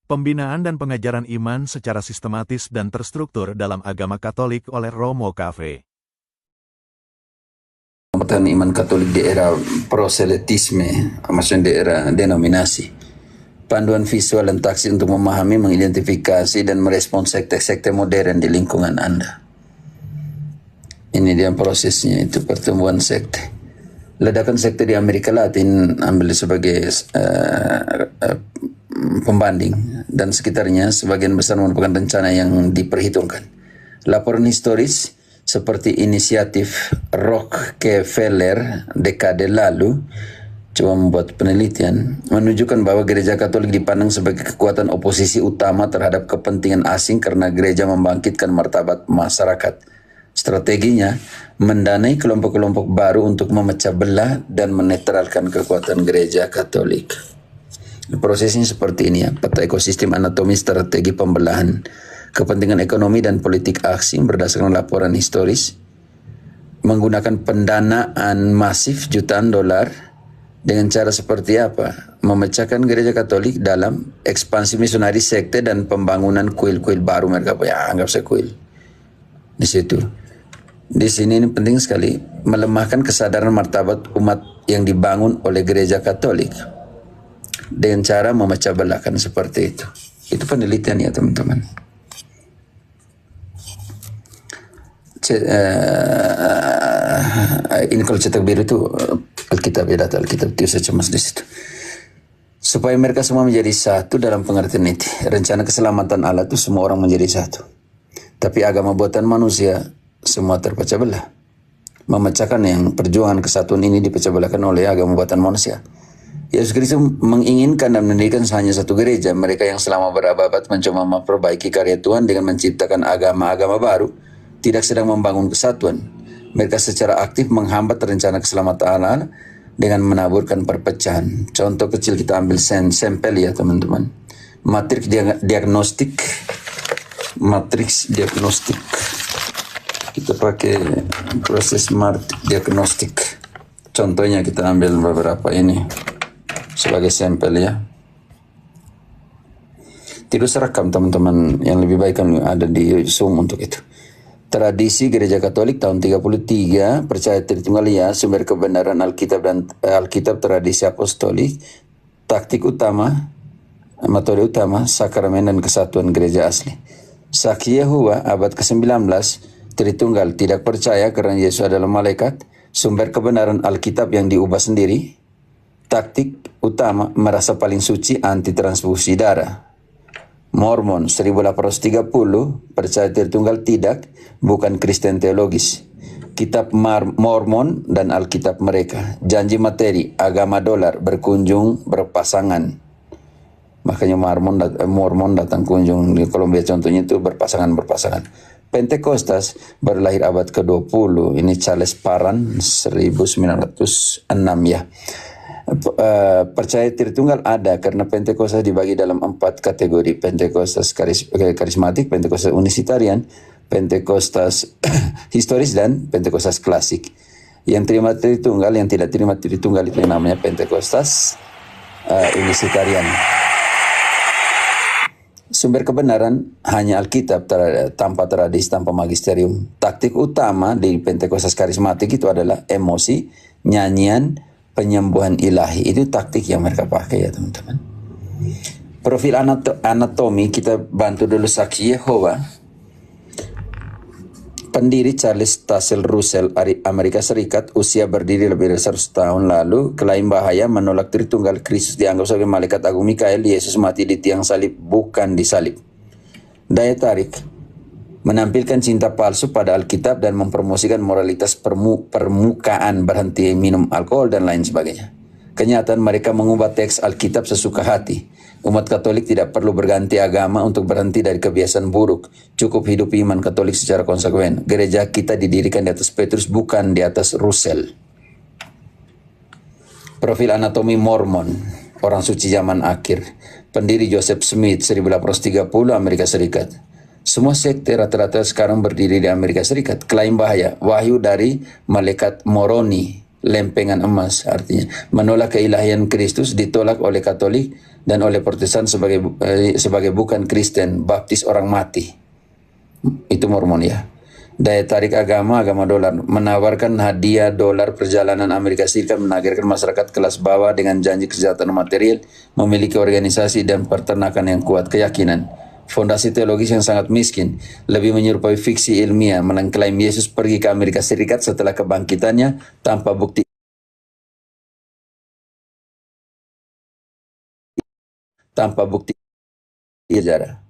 Pembinaan dan pengajaran iman secara sistematis dan terstruktur dalam agama Katolik oleh Romo Cafe. Pengamatan iman Katolik di era proselitisme, maksudnya di era denominasi. Panduan visual dan taksi untuk memahami, mengidentifikasi, dan merespons sekte-sekte modern di lingkungan Anda. Ini dia prosesnya, itu pertumbuhan sekte. Ledakan sekte di Amerika Latin ambil sebagai pembanding, dan sekitarnya sebagian besar merupakan rencana yang diperhitungkan. Laporan historis seperti inisiatif Rockefeller dekade lalu coba membuat penelitian menunjukkan bahwa gereja Katolik dipandang sebagai kekuatan oposisi utama terhadap kepentingan asing karena gereja membangkitkan martabat masyarakat. Strateginya mendanai kelompok-kelompok baru untuk memecah belah dan menetralkan kekuatan gereja Katolik. Prosesnya seperti ini ya, peta ekosistem anatomi strategi pembelahan, kepentingan ekonomi dan politik asing berdasarkan laporan historis, menggunakan pendanaan masif jutaan dolar dengan cara seperti apa? Memecahkan gereja Katolik dalam ekspansi misionari sekte dan pembangunan kuil-kuil baru, mereka ya anggap saya kuil. Di situ. Di sini ini penting sekali melemahkan kesadaran martabat umat yang dibangun oleh gereja Katolik dengan cara memecah belahkan seperti itu. Itu penelitian ya teman-teman. Ini kalau cetak biru itu Alkitab ya, data Alkitab itu saya cemas di situ. Supaya mereka semua menjadi satu dalam pengertian itu. Rencana keselamatan Allah itu semua orang menjadi satu. Tapi agama buatan manusia semua terpecah belah. Memecahkan yang perjuangan kesatuan ini dipecah belahkan oleh agama buatan manusia. Yesus Kristus menginginkan dan mendirikan hanya satu gereja. Mereka yang selama berabad-abad mencoba memperbaiki karya Tuhan dengan menciptakan agama-agama baru tidak sedang membangun kesatuan. Mereka secara aktif menghambat rencana keselamatan Allah dengan menaburkan perpecahan. Contoh kecil kita ambil sampel ya teman-teman. Matriks diagnostik. Kita pakai proses diagnostik. Contohnya kita ambil beberapa ini sebagai sampel ya. Tidak serekam teman-teman, yang lebih baik kan ada di Zoom untuk itu. Tradisi Gereja Katolik tahun 33, percaya Tritunggal ya, sumber kebenaran Alkitab dan Alkitab tradisi apostolik, taktik utama, metode utama, sakramen dan kesatuan gereja asli. Saksi Yehova abad ke-19, Tritunggal tidak percaya karena Yesus adalah malaikat, sumber kebenaran Alkitab yang diubah sendiri, taktik utama merasa paling suci anti transfusi darah. Mormon 1830 percaya Tritunggal tidak, bukan Kristen teologis. Kitab Mormon dan Alkitab mereka. Janji materi, agama dolar, berkunjung berpasangan. Makanya Mormon datang kunjung di Kolombia contohnya itu berpasangan. Pentekostas baru lahir abad ke-20. Ini Charles Parham 1906 ya. Percaya Tritunggal ada karena Pentekostas dibagi dalam 4 kategori: Pentekostas karismatik, Pentekostas unisitarian, Pentekostas historis, dan Pentekostas klasik. Yang terima Tritunggal, yang tidak terima Tritunggal itu namanya Pentekostas unisitarian. Sumber kebenaran hanya Alkitab tanpa tradisi, tanpa magisterium. Taktik utama di Pentekostas karismatik itu adalah emosi, nyanyian, penyembuhan ilahi. Itu taktik yang mereka pakai ya teman-teman. Profil anatomi kita bantu dulu saksi Yehova. Pendiri Charles Tazel Russell Amerika Serikat, usia berdiri lebih dari 100 tahun lalu, klaim bahaya menolak Tritunggal. Kristus dianggap sebagai malaikat agung Mikael, Yesus mati di tiang salib, bukan disalib. Daya tarik menampilkan cinta palsu pada Alkitab dan mempromosikan moralitas permukaan, berhenti minum alkohol dan lain sebagainya. Kenyataan mereka mengubah teks Alkitab sesuka hati. Umat Katolik tidak perlu berganti agama untuk berhenti dari kebiasaan buruk. Cukup hidup iman Katolik secara konsekuen. Gereja kita didirikan di atas Petrus, bukan di atas Russell. Profil anatomi Mormon, orang suci zaman akhir. Pendiri Joseph Smith 1830 Amerika Serikat. Semua sekte rata-rata sekarang berdiri di Amerika Serikat. Klaim bahaya, wahyu dari malaikat Moroni. lempengan emas, artinya menolak keilahian Kristus ditolak oleh Katolik dan oleh Protestan sebagai bukan Kristen, baptis orang mati. Itu Mormon ya. Daya tarik agama dolar, menawarkan hadiah dolar perjalanan Amerika Serikat, menawarkan masyarakat kelas bawah dengan janji kesejahteraan material, memiliki organisasi dan peternakan yang kuat, keyakinan fondasi teologis yang sangat miskin, lebih menyerupai fiksi ilmiah, mengklaim Yesus pergi ke Amerika Serikat setelah kebangkitannya tanpa bukti sejarah.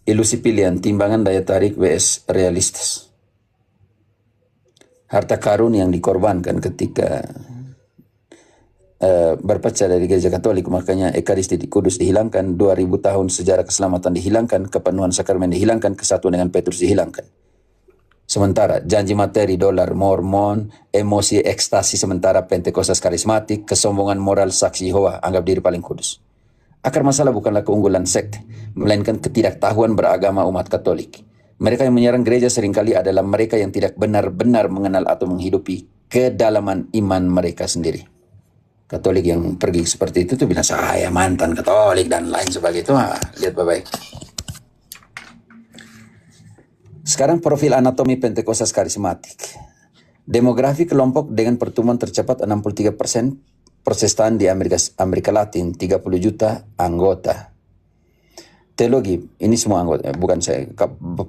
Ilusi pilihan, timbangan daya tarik vs realistis. Harta karun yang dikorbankan ketika berpecah dari gereja Katolik, makanya Ekaristi di Kudus dihilangkan, 2000 tahun sejarah keselamatan dihilangkan, kepenuhan sakramen dihilangkan, kesatuan dengan Petrus dihilangkan. Sementara janji materi dolar Mormon, emosi ekstasi sementara Pentekostas karismatik, kesombongan moral saksi Yehova, anggap diri paling kudus. Akar masalah bukanlah keunggulan sekte, melainkan ketidaktahuan beragama umat Katolik. Mereka yang menyerang gereja seringkali adalah mereka yang tidak benar-benar mengenal atau menghidupi kedalaman iman mereka sendiri. Katolik yang pergi seperti itu tuh bilang saya mantan Katolik dan lain sebagainya. Lihat baik-baik. Sekarang profil anatomi Pentekostas karismatik. Demografi kelompok dengan pertumbuhan tercepat 63% Protestan di Amerika Latin, 30 juta anggota. Teologi, ini semua anggota, bukan saya.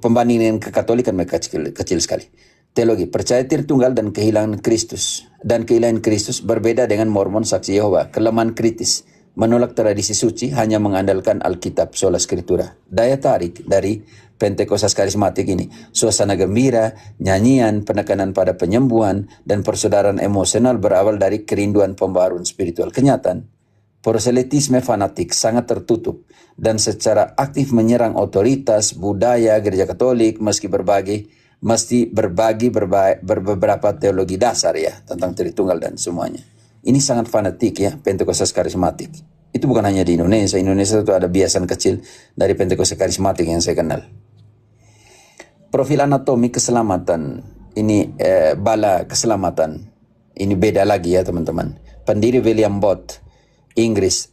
Pembandingan ke Katolik kan mereka kecil sekali. Teologi, percaya Tritunggal dan kehilangan Kristus. Dan kehilangan Kristus berbeda dengan Mormon saksi Yehova, kelemahan kritis, menolak tradisi suci, hanya mengandalkan Alkitab, sola Scriptura. Daya tarik dari Pentekostas karismatik ini, suasana gembira, nyanyian, penekanan pada penyembuhan, dan persaudaraan emosional berawal dari kerinduan pembaharuan spiritual. Kenyataan, proselitisme fanatik sangat tertutup dan secara aktif menyerang otoritas, budaya, gereja Katolik, mesti berbagi beberapa teologi dasar ya tentang Tritunggal dan semuanya. Ini sangat fanatik ya Pentekostas karismatik. Itu bukan hanya di Indonesia. Indonesia itu ada biasan kecil dari Pentekostas karismatik yang saya kenal. Profil anatomi keselamatan ini bala keselamatan ini beda lagi ya teman-teman. Pendiri William Booth, Inggris.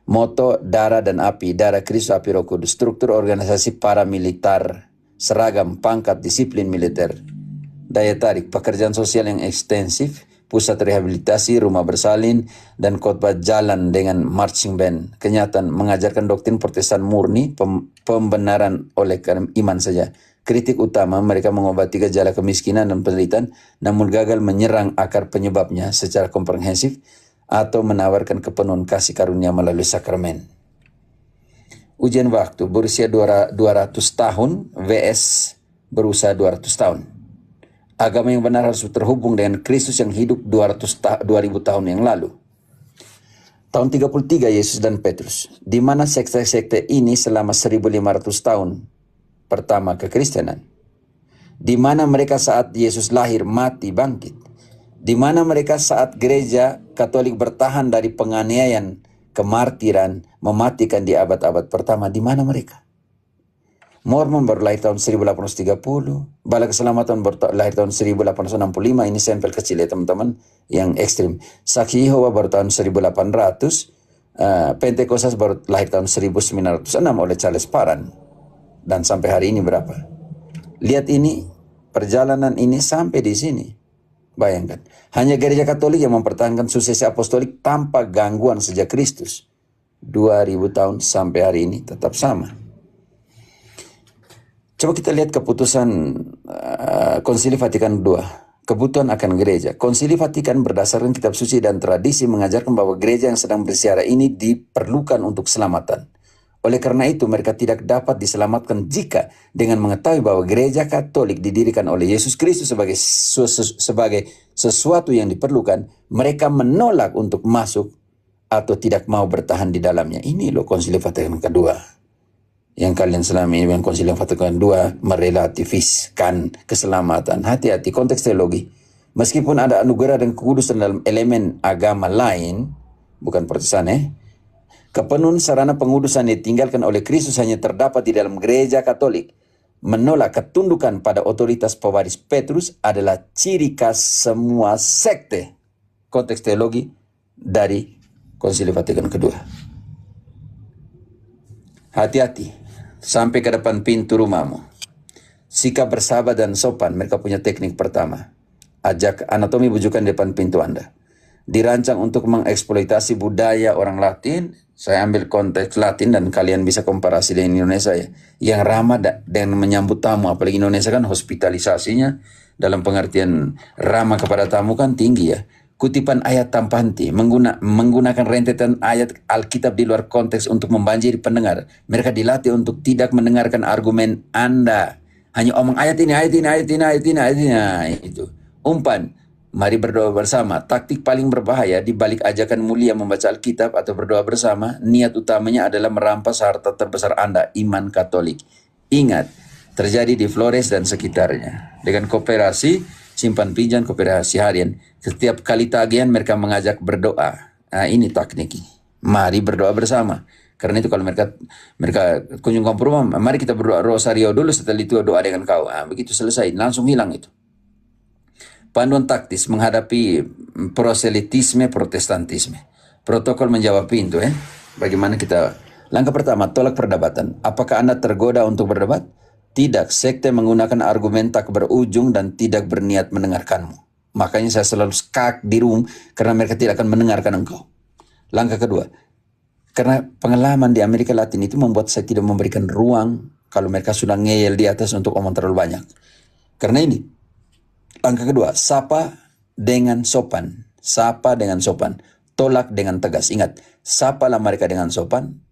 Moto darah dan api, darah Kristus api Roh Kudus. Struktur organisasi paramiliter, seragam, pangkat, disiplin militer. Daya tarik, pekerjaan sosial yang ekstensif, pusat rehabilitasi, rumah bersalin, dan khotbah jalan dengan marching band. Kenyataan, mengajarkan doktrin Protestan murni, pembenaran oleh iman saja. Kritik utama, mereka mengobati gejala kemiskinan dan penderitaan, namun gagal menyerang akar penyebabnya secara komprehensif atau menawarkan kepenuhan kasih karunia melalui sakramen. Ujian waktu, berusia 200 tahun vs berusaha 200 tahun. Agama yang benar harus terhubung dengan Kristus yang hidup 2000 tahun yang lalu. Tahun 33 Yesus dan Petrus, di mana sekte-sekte ini selama 1500 tahun pertama kekristenan. Di mana mereka saat Yesus lahir, mati, bangkit. Di mana mereka saat gereja Katolik bertahan dari penganiayaan, kemartiran, mematikan di abad-abad pertama. Di mana mereka? Mormon baru lahir tahun 1830, Bala Keselamatan baru lahir tahun 1865, ini sampel kecil ya teman-teman, yang ekstrim. Saksi Yehova baru tahun 1800, Pentekostas baru lahir tahun 1906 oleh Charles Parham. Dan sampai hari ini berapa? Lihat ini, perjalanan ini sampai di sini. Bayangkan, hanya gereja Katolik yang mempertahankan suksesi apostolik tanpa gangguan sejak Kristus. 2000 tahun sampai hari ini tetap sama. Coba kita lihat keputusan Konsili Vatikan II, kebutuhan akan gereja. Konsili Vatikan berdasarkan kitab suci dan tradisi mengajarkan bahwa gereja yang sedang bersiara ini diperlukan untuk keselamatan. Oleh karena itu mereka tidak dapat diselamatkan jika dengan mengetahui bahwa gereja Katolik didirikan oleh Yesus Kristus sebagai sesuatu yang diperlukan, mereka menolak untuk masuk atau tidak mau bertahan di dalamnya. Ini loh Konsili Vatikan II. Yang kalian selama ini yang Konsili Vatikan II merelativiskan keselamatan. Hati-hati, konteks teologi. Meskipun ada anugerah dan kekudusan dalam elemen agama lain, bukan Protestan kepenuhan sarana pengudusan yang ditinggalkan oleh Kristus hanya terdapat di dalam gereja Katolik. menolak ketundukan pada otoritas pewaris Petrus adalah ciri khas semua sekte. Konteks teologi dari Konsili Vatikan kedua. Hati-hati, sampai ke depan pintu rumahmu. Sikap bersahabat dan sopan, mereka punya teknik pertama. Ajak anatomi bujukan di depan pintu Anda. Dirancang untuk mengeksploitasi budaya orang Latin. Saya ambil konteks Latin dan kalian bisa komparasi dengan Indonesia ya. Yang ramah dengan menyambut tamu, apalagi Indonesia kan hospitalisasinya dalam pengertian ramah kepada tamu kan tinggi ya. Kutipan ayat tanpa henti, menggunakan rentetan ayat Alkitab di luar konteks untuk membanjiri pendengar. Mereka dilatih untuk tidak mendengarkan argumen Anda. Hanya omong ayat ini, ayat ini, ayat ini, ayat ini, ayat ini. Nah, itu. Umpan, mari berdoa bersama. Taktik paling berbahaya di balik ajakan mulia membaca Alkitab atau berdoa bersama, niat utamanya adalah merampas harta terbesar Anda, iman Katolik. Ingat, terjadi di Flores dan sekitarnya. Dengan kooperasi, simpan pinjam, kooperasi harian. Setiap kali tagihan mereka mengajak berdoa. Nah, ini teknik. Mari berdoa bersama. Karena itu kalau mereka kunjung kampung rumah, mari kita berdoa rosario dulu, setelah itu doa dengan kau. Nah, begitu selesai, langsung hilang itu. Panduan taktis menghadapi proselitisme, protestantisme. Protokol menjawab pintu. Bagaimana kita? Langkah pertama, tolak perdebatan. Apakah Anda tergoda untuk berdebat? Tidak, sekte menggunakan argumen tak berujung dan tidak berniat mendengarkanmu. Makanya saya selalu skak di room karena mereka tidak akan mendengarkan engkau. Langkah kedua, karena pengalaman di Amerika Latin itu membuat saya tidak memberikan ruang kalau mereka sudah ngeyel di atas untuk omong terlalu banyak. Karena ini, langkah kedua, sapa dengan sopan. Sapa dengan sopan. Tolak dengan tegas. Ingat, sapalah mereka dengan sopan,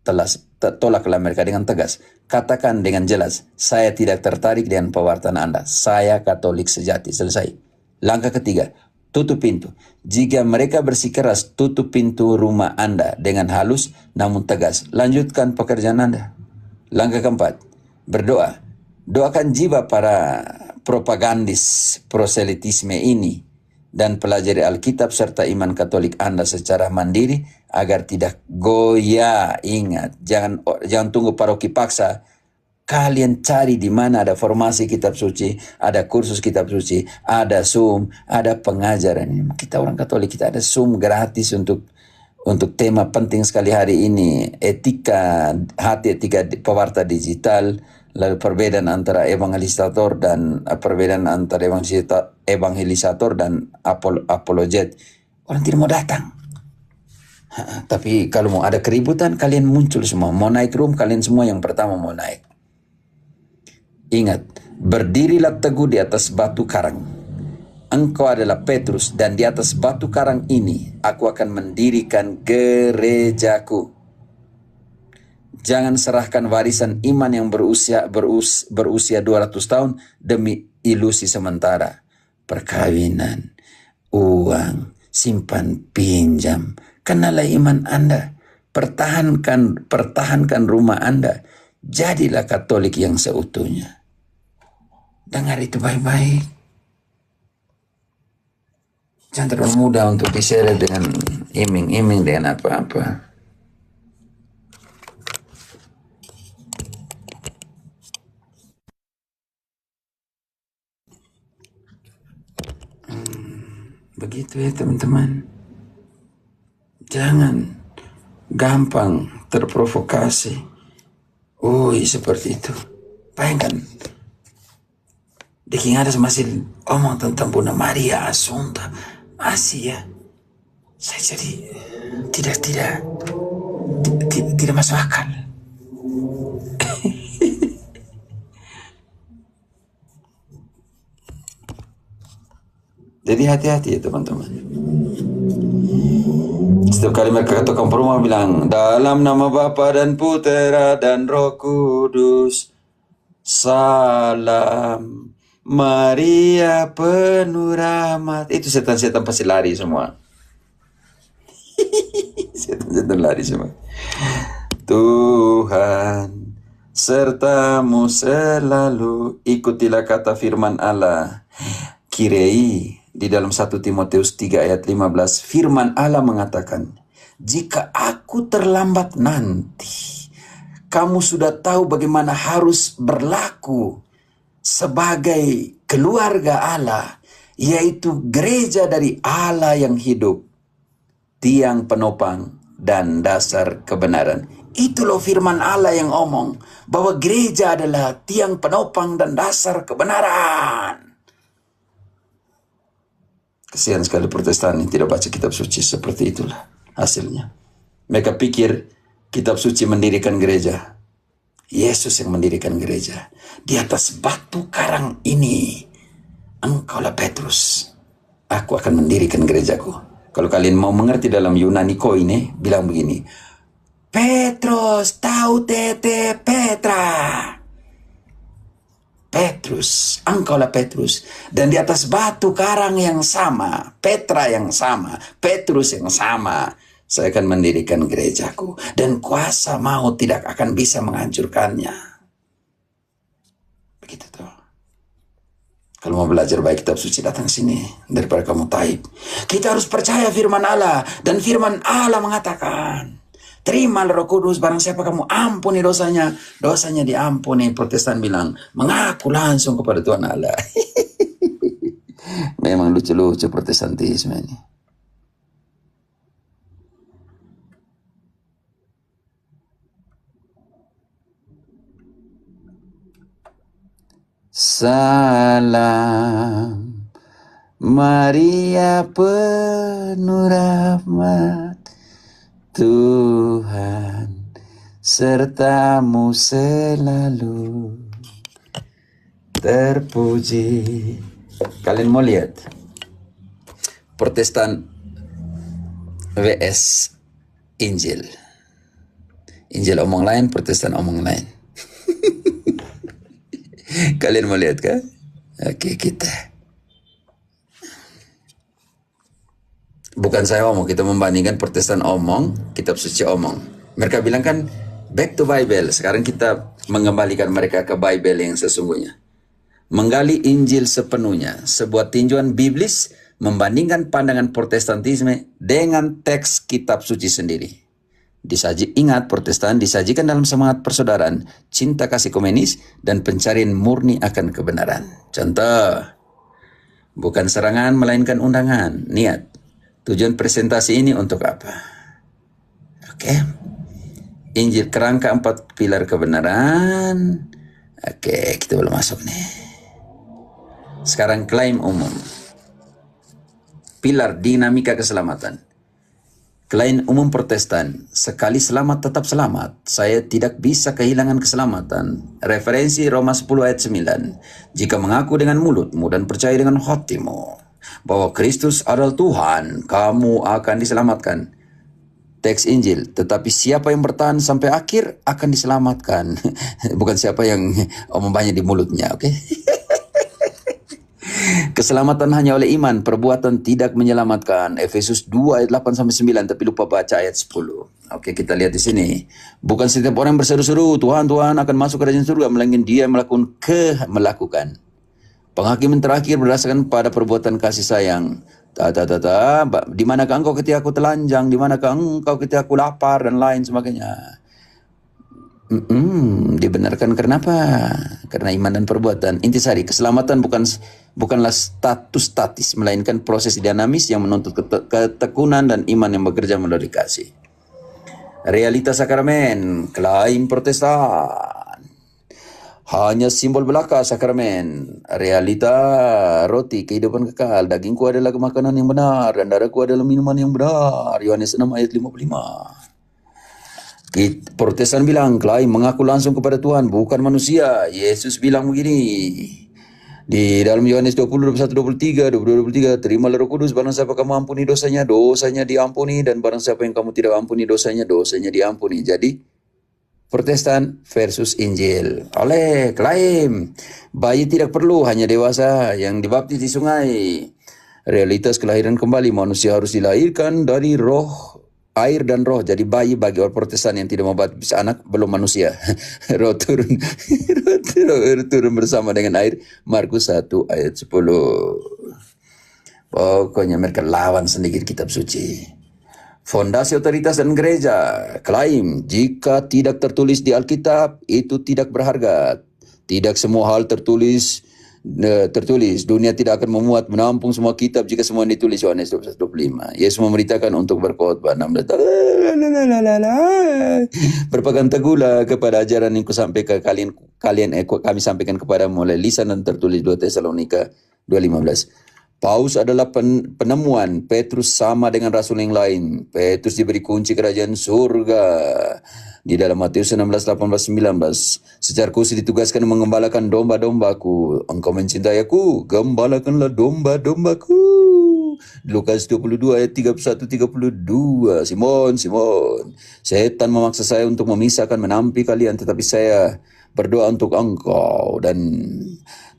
tolaklah mereka dengan tegas. Katakan dengan jelas, saya tidak tertarik dengan pewartaan Anda. Saya Katolik sejati. Selesai. Langkah ketiga, tutup pintu. Jika mereka bersikeras, tutup pintu rumah Anda dengan halus namun tegas. Lanjutkan pekerjaan Anda. Langkah keempat, berdoa. Doakan jiwa para propagandis proselitisme ini dan pelajari Alkitab serta iman Katolik Anda secara mandiri agar tidak goyah. Ingat, jangan tunggu paroki paksa. Kalian cari di mana ada formasi kitab suci, ada kursus kitab suci, ada Zoom, ada pengajaran. Kita orang Katolik, kita ada Zoom gratis untuk tema penting sekali hari ini, etika, hati etika pewarta digital, lalu perbedaan antara evangelisator dan evangelisator dan apologet. Orang tidak mau datang. Tapi kalau mau ada keributan, kalian muncul semua. Mau naik room, kalian semua yang pertama mau naik. Ingat, berdirilah teguh di atas batu karang. Engkau adalah Petrus, dan di atas batu karang ini aku akan mendirikan gerejaku. Jangan serahkan warisan iman yang berusia 200 tahun demi ilusi sementara. Perkawinan, uang, simpan pinjam. Kenalah iman Anda. Pertahankan rumah Anda. Jadilah Katolik yang seutuhnya. Dengar itu baik-baik. Jangan terlalu mudah untuk diseret dengan iming-iming dengan apa-apa. Begitu ya teman-teman. Jangan gampang terprovokasi. Seperti itu. Bayangkan. Diking ada masih omong tentang Bunda Maria Assunta. Masih ya. Saya jadi tidak masuk akal. Jadi hati-hati ya teman-teman. Setiap kali mereka ketuk rumah bilang, dalam nama Bapa dan Putera dan Roh Kudus, salam Maria penuh rahmat. Itu setan-setan pasti lari semua. Setan-setan lari semua. Tuhan sertamu selalu. Ikutilah kata firman Allah. Kirei. Di dalam 1 Timotius 3 ayat 15, firman Allah mengatakan, jika aku terlambat nanti, kamu sudah tahu bagaimana harus berlaku sebagai keluarga Allah, yaitu gereja dari Allah yang hidup, tiang penopang dan dasar kebenaran. Itu loh firman Allah yang omong, bahwa gereja adalah tiang penopang dan dasar kebenaran. Kesian sekali Protestan yang tidak baca kitab suci, seperti itulah hasilnya. Mereka pikir kitab suci mendirikan gereja. Yesus yang mendirikan gereja. Di atas batu karang ini, engkaulah Petrus, aku akan mendirikan gerejaku. Kalau kalian mau mengerti dalam Yunani Koine, bilang begini, Petrus, tau tete Petra. Petrus, engkaulah Petrus. Dan di atas batu karang yang sama, Petra yang sama, Petrus yang sama, saya akan mendirikan gerejaku. Dan kuasa maut tidak akan bisa menghancurkannya. Begitu tuh. Kalau mau belajar baik kitab suci, datang sini daripada kamu taib. Kita harus percaya firman Allah, dan firman Allah mengatakan, terima Roh Kudus, barang siapa kamu ampuni dosanya, dosanya diampuni. Protestan bilang, mengaku langsung kepada Tuhan Allah. Memang lucu-lucu Protestantisme ini. Salam Maria penuh rahmat, Tuhan sertamu selalu, terpuji. Kalian mau lihat Protestan vs Injil. Injil omong lain, Protestan omong lain. Kalian mau lihat kan? Oke, kita. Bukan saya omong, kita membandingkan Protestan omong, kitab suci omong. Mereka bilang kan, back to Bible. Sekarang kita mengembalikan mereka ke Bible yang sesungguhnya. Menggali Injil sepenuhnya, sebuah tinjauan biblis membandingkan pandangan Protestantisme dengan teks kitab suci sendiri. Ingat, Protestan disajikan dalam semangat persaudaraan, cinta kasih komunis, dan pencarian murni akan kebenaran. Contoh, bukan serangan melainkan undangan. Niat, tujuan presentasi ini untuk apa? Oke. Injil, kerangka 4 pilar kebenaran. Oke, kita belum masuk nih. Sekarang klaim umum. Pilar dinamika keselamatan. Klaim umum Protestan, sekali selamat tetap selamat. Saya tidak bisa kehilangan keselamatan. Referensi Roma 10 ayat 9. Jika mengaku dengan mulutmu dan percaya dengan hatimu bahwa Kristus adalah Tuhan, kamu akan diselamatkan. Teks Injil, tetapi siapa yang bertahan sampai akhir akan diselamatkan. Bukan siapa yang omong banyak di mulutnya, oke? Keselamatan hanya oleh iman, perbuatan tidak menyelamatkan. Efesus 2 ayat 8-9, tapi lupa baca ayat 10. Oke, kita lihat di sini. Bukan setiap orang berseru-seru, Tuhan, Tuhan akan masuk ke kerajaan surga, melainkan dia melakukan. Penghakiman terakhir berdasarkan pada perbuatan kasih sayang. Di manakah engkau ketika aku telanjang, di manakah engkau ketika aku lapar, dan lain sebagainya. Dibenarkan karena apa? Karena iman dan perbuatan. Intisari, keselamatan bukanlah status statis, melainkan proses dinamis yang menuntut ketekunan dan iman yang bekerja melalui kasih. Realitas sakramen, klaim Protestan. Hanya simbol belaka sakramen. Realita roti kehidupan kekal. Dagingku adalah makanan yang benar dan darahku adalah minuman yang benar. Yohanes 6 ayat 55. Protestan bilang, klaim mengaku langsung kepada Tuhan, bukan manusia. Yesus bilang begini, di dalam Yohanes 20, 21, 23, terimalah Roh Kudus, barang siapa kamu ampuni dosanya, dosanya diampuni, dan barang siapa yang kamu tidak ampuni dosanya, dosanya diampuni. Jadi, Protestan versus Injil. Oleh, klaim, bayi tidak perlu, hanya dewasa yang dibaptis di sungai. Realitas kelahiran kembali, manusia harus dilahirkan dari roh, air dan roh. Jadi bayi bagi orang Protestan yang tidak mau baptis anak belum manusia. Roh turun bersama dengan air. Markus 1 ayat 10. Pokoknya mereka lawan sendiri kitab suci. Fondasi otoritas dan gereja. Klaim, jika tidak tertulis di Alkitab, itu tidak berharga. Tidak semua hal tertulis. Dunia tidak akan menampung semua kitab jika semua ditulis. Yohanes 12:25. Yesus memberitakan untuk berkhotbah 16. Berpegang teguhlah kepada ajaran yang kusampaikan kami sampaikan kepadamu oleh lisan dan tertulis. 2 Tesalonika 2:15. Paus adalah penemuan. Petrus sama dengan rasul yang lain. Petrus diberi kunci kerajaan surga. Di dalam Matius 16, 18, 19. Secara khusus ditugaskan mengembalakan domba-dombaku. Engkau mencintai aku, gembalakanlah domba-dombaku. Lukas 22 ayat 31, 32. Simon, setan memaksa saya untuk memisahkan, menampi kalian, tetapi saya berdoa untuk engkau dan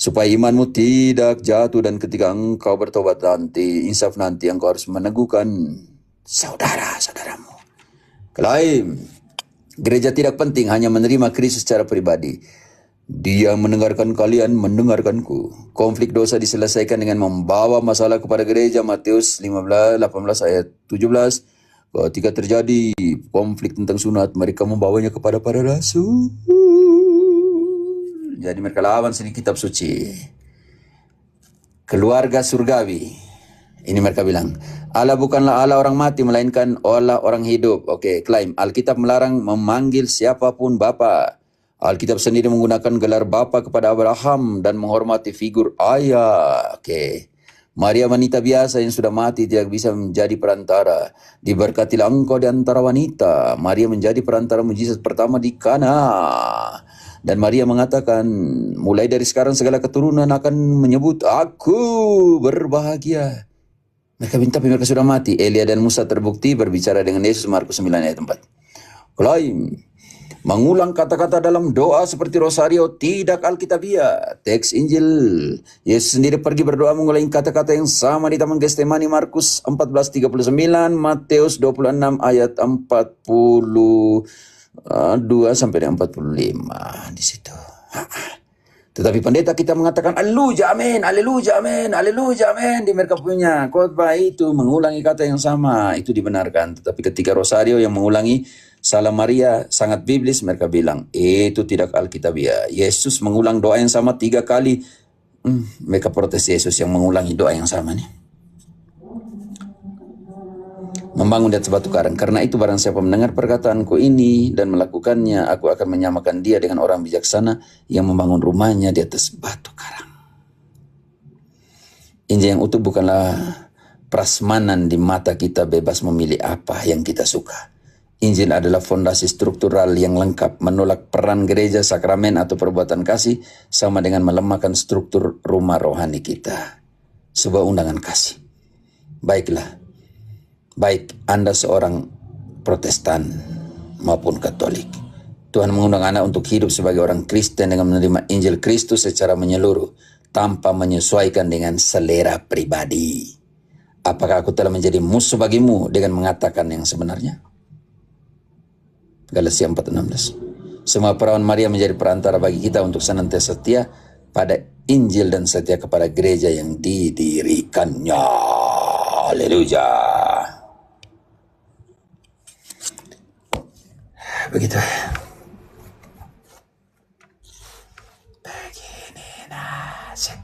supaya imanmu tidak jatuh, dan ketika engkau bertobat nanti, insaf nanti, engkau harus meneguhkan saudara-saudaramu. Klaim gereja tidak penting, hanya menerima Kristus secara pribadi. Dia mendengarkan kalian, mendengarkanku. Konflik dosa diselesaikan dengan membawa masalah kepada gereja. Matius 15, 18 ayat 17. Ketika terjadi konflik tentang sunat, mereka membawanya kepada para rasul. Jadi mereka lawan sini kitab suci. Keluarga surgawi. Ini mereka bilang, Allah bukanlah Allah orang mati, melainkan Allah orang hidup. Oke, klaim. Alkitab melarang memanggil siapapun Bapa. Alkitab sendiri menggunakan gelar Bapa kepada Abraham dan menghormati figur ayah. Oke. Maria wanita biasa yang sudah mati tidak bisa menjadi perantara. Diberkatilah engkau di antara wanita. Maria menjadi perantara mujizat pertama di Kana. Dan Maria mengatakan, mulai dari sekarang segala keturunan akan menyebut aku berbahagia. Mereka minta, tapi mereka sudah mati. Elia dan Musa terbukti berbicara dengan Yesus. Markus 9 ayat 4. Klaim mengulang kata-kata dalam doa seperti rosario tidak alkitabiah. Teks Injil, Yesus sendiri pergi berdoa mengulangi kata-kata yang sama di Taman Getsemani. Markus 14:39, Matius 26 ayat 42 sampai dengan 45 di situ. Tetapi pendeta kita mengatakan Alleluia, amin, Alleluia, amin, Alleluia, amin. Di mereka punya khotbah itu mengulangi kata yang sama, itu dibenarkan. Tetapi ketika rosario yang mengulangi Salam Maria sangat biblis, mereka bilang itu tidak alkitabiah. Yesus mengulang doa yang sama 3 kali. Mereka protes Yesus yang mengulangi doa yang sama nih. Membangun di atas batu karang. Karena itu barang siapa mendengar perkataanku ini dan melakukannya, aku akan menyamakan dia dengan orang bijaksana yang membangun rumahnya di atas batu karang. Injil yang utuh bukanlah prasmanan di mata kita bebas memilih apa yang kita suka. Injil adalah fondasi struktural yang lengkap. Menolak peran gereja, sakramen, atau perbuatan kasih sama dengan melemahkan struktur rumah rohani kita. Sebuah undangan kasih. Baiklah. Baik Anda seorang Protestan maupun Katolik, Tuhan mengundang Anda untuk hidup sebagai orang Kristen dengan menerima Injil Kristus secara menyeluruh tanpa menyesuaikan dengan selera pribadi. Apakah aku telah menjadi musuh bagimu dengan mengatakan yang sebenarnya? Galatia 4:16. Semua perawan Maria menjadi perantara bagi kita untuk senantiasa setia pada Injil dan setia kepada gereja yang didirikannya. Haleluya. Begitu. Begini nasib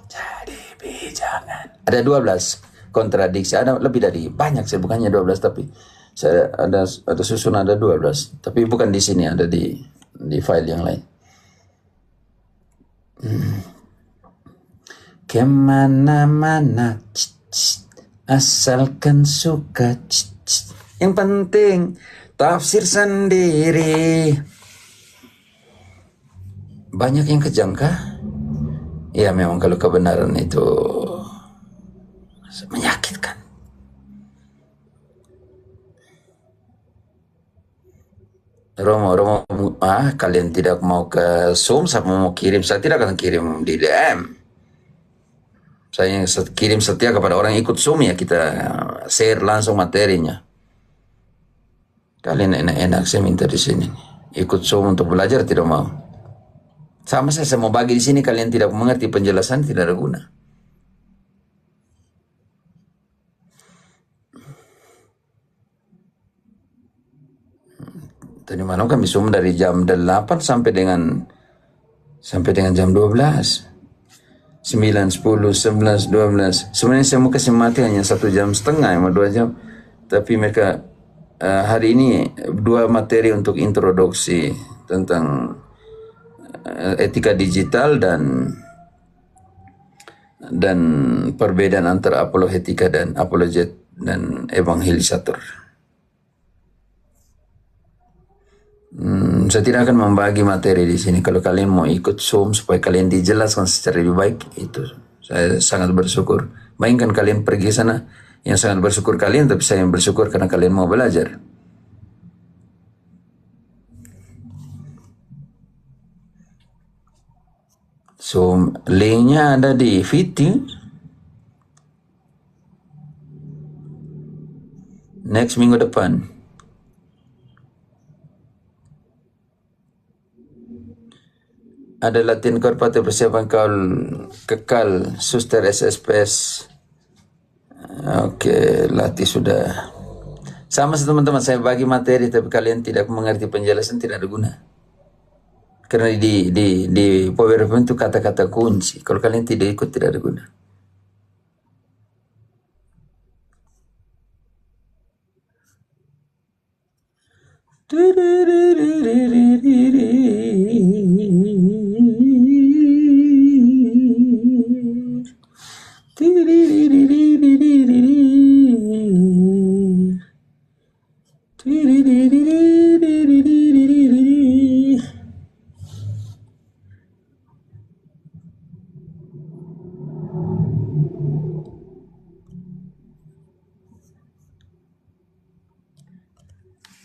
jadi bijangan. Ada 12 kontradiksi. Ada lebih dari banyak sih, bukannya 12 tapi saya ada susun ada 12. Tapi bukan di sini, ada di file yang lain. Kemana-mana asalkan suka. Yang penting tafsir sendiri. Banyak yang kejam kah? Ya memang kalau kebenaran itu menyakitkan. Romo, kalian tidak mau ke Zoom, saya mau kirim, saya tidak akan kirim di DM. Saya kirim setia kepada orang yang ikut Zoom, ya kita share langsung materinya. Kalian enak-enak saya minta di sini. Ikut Zoom untuk belajar tidak mau. Sama saya mau bagi di sini, kalian tidak mengerti penjelasan, tidak ada guna. Tadi mana kami Zoom dari jam 8 sampai dengan sampai dengan jam 12. 9, 10, 11, 12. Sebenarnya saya mau kasih mati hanya 1,5 jam sama 2 jam. Tapi mereka hari ini 2 materi untuk introduksi tentang etika digital dan perbedaan antara apologetika dan apologet dan evangelisator. Saya tidak akan membagi materi di sini. Kalau kalian mau ikut Zoom supaya kalian dijelaskan secara lebih baik, itu saya sangat bersyukur. Bayangkan kalian pergi sana, yang sangat bersyukur kalian, tapi saya yang bersyukur karena kalian mau belajar. So, linknya ada di VT. Next minggu depan. Ada latihan korporatif persiapan kekal suster SSPS. Oke, latih sudah. Sama teman-teman, saya bagi materi tapi kalian tidak mengerti penjelasan, tidak ada guna. Karena di PowerPoint itu kata-kata kunci. Kalau kalian tidak ikut, tidak ada guna.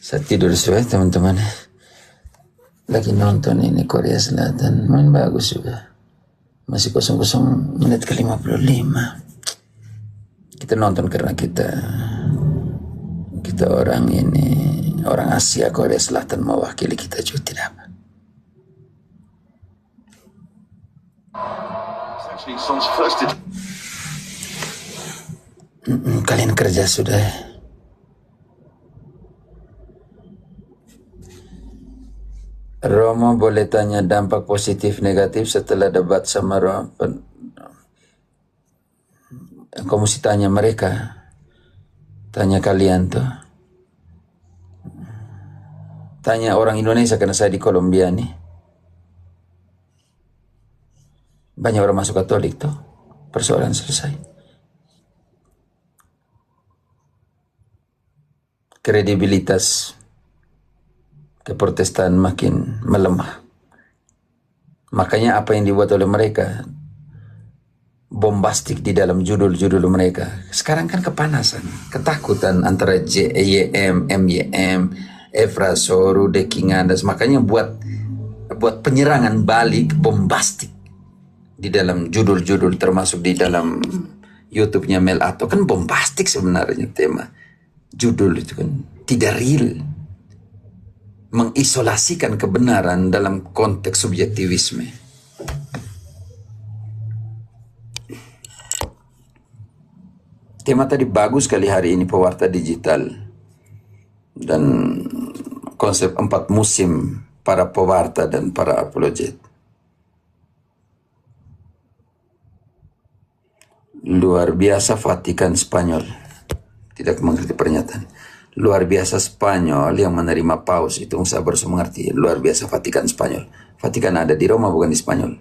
Saya tidur sudah teman-teman. Lagi nonton ini Korea Selatan, main bagus juga. Masih 0-0 menit ke 55. Kita nonton karena kita orang ini, orang Asia, Korea Selatan mewakili kita juga tidak apa. Kalian kerja sudah. Romo boleh tanya dampak positif negatif setelah debat sama kamu mesti tanya mereka, tanya kalian tuh, tanya orang Indonesia karena saya di Kolombia nih, banyak orang masuk Katolik tuh, persoalan selesai. Kredibilitas keprotestan makin melemah. Makanya apa yang dibuat oleh mereka bombastik di dalam judul-judul mereka. Sekarang kan kepanasan, ketakutan antara JYM, MYM, Efrasoru, Dekingandas. Makanya buat penyerangan balik bombastik di dalam judul-judul, termasuk di dalam YouTube-nya Mel Ato. Kan bombastik sebenarnya tema judul itu kan, tidak real. Mengisolasikan kebenaran dalam konteks subjektivisme. Tema tadi bagus sekali hari ini, pewarta digital. Dan konsep 4 musim para pewarta dan para apologet. Luar biasa Vatikan Spanyol. Tidak mengerti pernyataan. Luar biasa Spanyol yang menerima paus, itu saya baru mengerti. Luar biasa Vatikan Spanyol. Vatikan ada di Roma, bukan di Spanyol.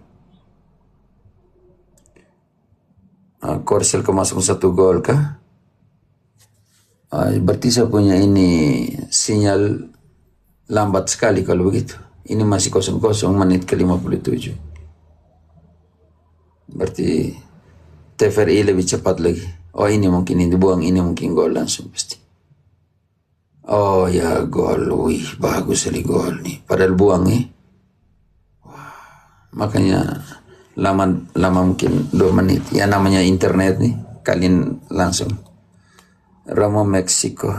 Korsel kemasuk 1 gol kah? Berarti saya punya ini sinyal lambat sekali kalau begitu. Ini masih 0-0 menit ke 57. Berarti TVRI lebih cepat lagi. Oh ini mungkin ini dibuang, ini mungkin gol langsung pasti. Oh ya gol, wih bagus sekali gol nih. Padahal buang nih. Wah, makanya lama mungkin 2 menit. Ya namanya internet nih, kalian langsung. Romo Meksiko.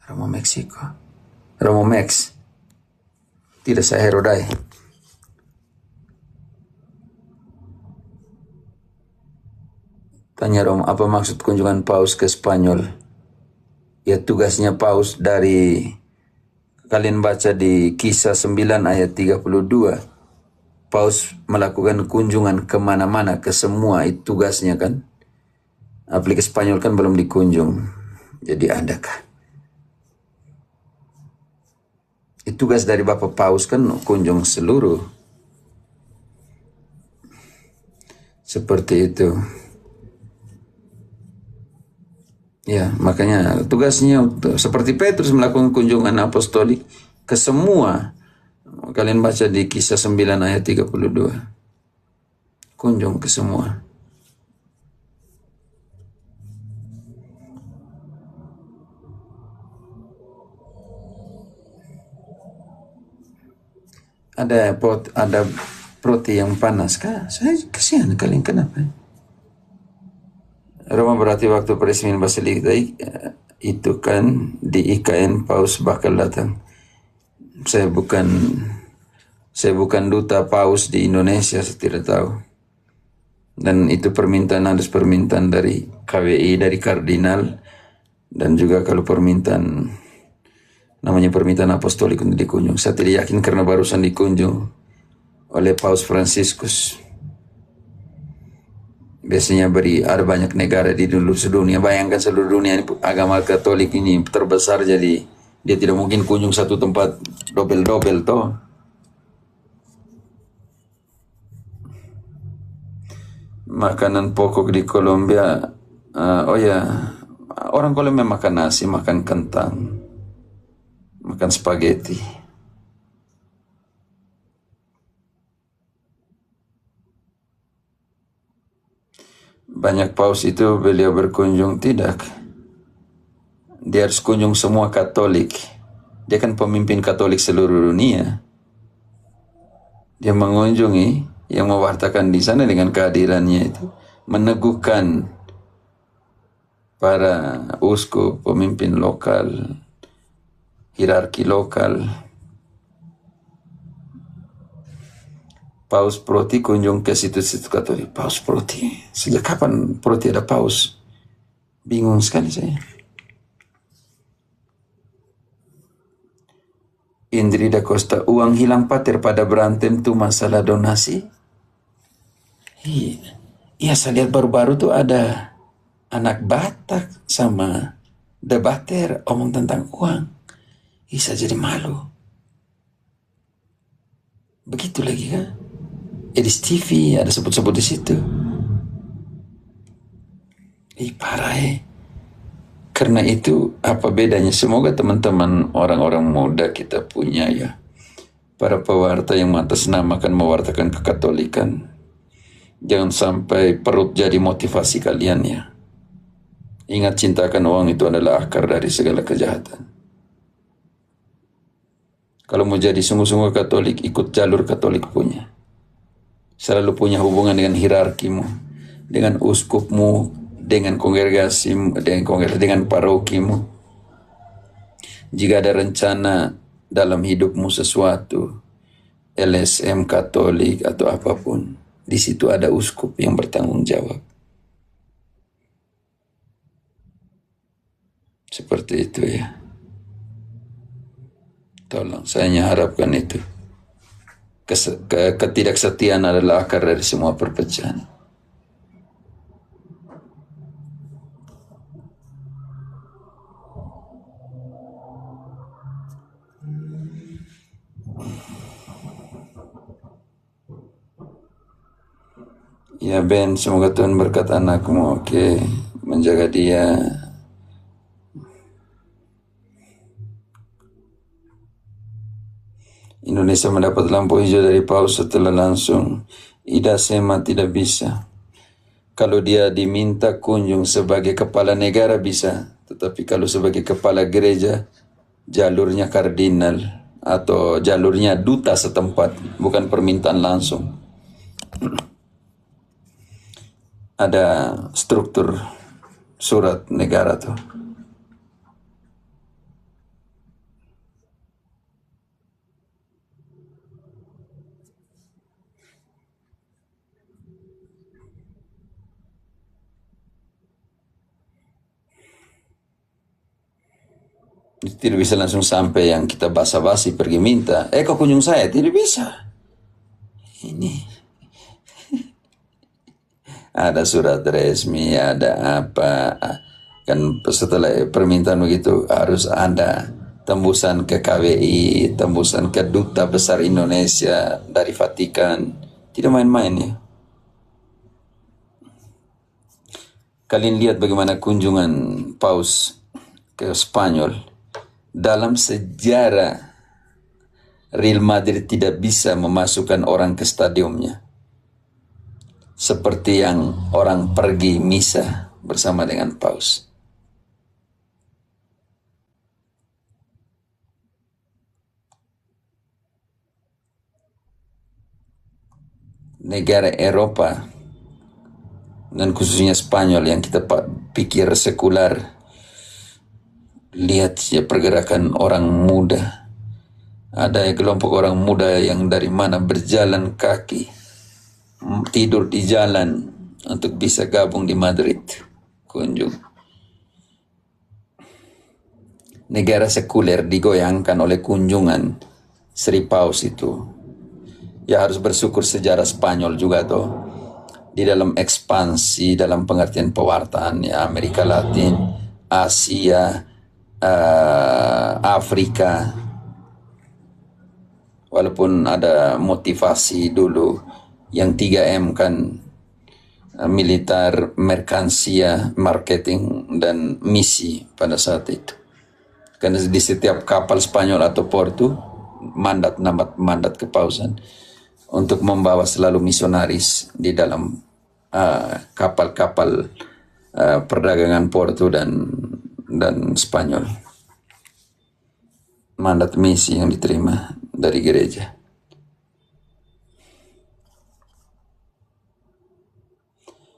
Romo Mex. Tidak saya Herodai. Tanya Romo, apa maksud kunjungan paus ke Spanyol? Ya tugasnya paus dari, kalian baca di Kisah 9 ayat 32. Paus melakukan kunjungan kemana-mana, ke semua, itu tugasnya kan. Aplikasi Spanyol kan belum dikunjung. Jadi adakah? Itu tugas dari Bapak Paus kan kunjung seluruh. Seperti itu. Ya, makanya tugasnya seperti Petrus melakukan kunjungan apostolik ke semua. Kalian baca di Kisah 9 ayat 32. Kunjung ke semua. Ada roti yang panas kah? Saya kasihan kalian, kenapa? Roma berarti waktu peresmian Basilika itu kan di IKN Paus bakal datang. Saya bukan duta Paus di Indonesia, saya tidak tahu. Dan itu harus permintaan dari KWI, dari kardinal, dan juga kalau namanya permintaan apostolik untuk dikunjung. Saya tidak yakin karena barusan dikunjung oleh Paus Fransiskus. Biasanya ada banyak negara di seluruh dunia. Bayangkan seluruh dunia ini agama Katolik ini terbesar, jadi dia tidak mungkin kunjung satu tempat dobel-dobel toh. Makanan pokok di Kolombia, orang Kolombia makan nasi, makan kentang, makan spaghetti. Banyak paus itu beliau berkunjung, tidak. Dia harus kunjung semua Katolik. Dia kan pemimpin Katolik seluruh dunia. Dia mengunjungi, yang mewartakan di sana dengan kehadirannya itu, meneguhkan para uskup, pemimpin lokal, hierarki lokal. Paus Proti kunjung ke situ-situ Katolik. Paus Proti, sejak kapan Proti ada paus? Bingung sekali saya. Indri da Costa, uang hilang pater pada berantem tuh masalah donasi. Iya, saya lihat baru-baru tuh ada anak Batak sama debater omong tentang uang. Saya jadi malu. Begitu lagi kan? Edis TV ada sebut-sebut di situ. Parah ya. Karena itu apa bedanya? Semoga teman-teman orang-orang muda kita punya ya, para pewarta yang mengatasnamakan mewartakan kekatolikan. Jangan sampai perut jadi motivasi kalian ya. Ingat, cintakan uang itu adalah akar dari segala kejahatan. Kalau mau jadi sungguh-sungguh Katolik, ikut jalur Katolik punya. Selalu punya hubungan dengan hierarkimu, dengan uskupmu, dengan kongregasimu, dengan parokimu. Jika ada rencana dalam hidupmu sesuatu, LSM Katolik atau apapun, di situ ada uskup yang bertanggung jawab. Seperti itu ya. Tolong, saya harapkan itu. Ketidaksetiaan adalah akar dari semua perpecahan. Ya Ben, semoga Tuhan berkati anakmu, oke, menjaga dia. Indonesia mendapat lampu hijau dari Paus setelah langsung. Ida Sema tidak bisa. Kalau dia diminta kunjung sebagai kepala negara bisa, tetapi kalau sebagai kepala gereja, jalurnya kardinal atau jalurnya duta setempat, bukan permintaan langsung. Ada struktur surat negara tuh. Tidak bisa langsung sampai yang kita basa-basi pergi minta, kau kunjung saya, tidak bisa. ini. Ada surat resmi, ada apa. Kan setelah permintaan begitu harus ada tembusan ke KBI, tembusan ke Duta Besar Indonesia dari Vatikan. Tidak main-main ya. Kalian lihat bagaimana kunjungan Paus ke Spanyol. Dalam sejarah Real Madrid tidak bisa memasukkan orang ke stadiumnya. Seperti yang orang pergi misa bersama dengan Paus. Negara Eropa dan khususnya Spanyol yang kita pikir sekular, lihat ya pergerakan orang muda. Ada kelompok orang muda yang dari mana berjalan kaki, tidur di jalan untuk bisa gabung di Madrid. Kunjung. Negara sekuler digoyangkan oleh kunjungan Sri Paus itu. Ya harus bersyukur sejarah Spanyol juga tuh. Di dalam ekspansi, dalam pengertian pewartaan ya, Amerika Latin, Asia, Afrika. Walaupun ada motivasi dulu yang 3M kan, militer, merkansia, marketing, dan misi pada saat itu. Karena di setiap kapal Spanyol atau Portu, mandat kepausan untuk membawa selalu misionaris di dalam kapal-kapal perdagangan Portu dan Spanyol. Mandat misi yang diterima dari gereja.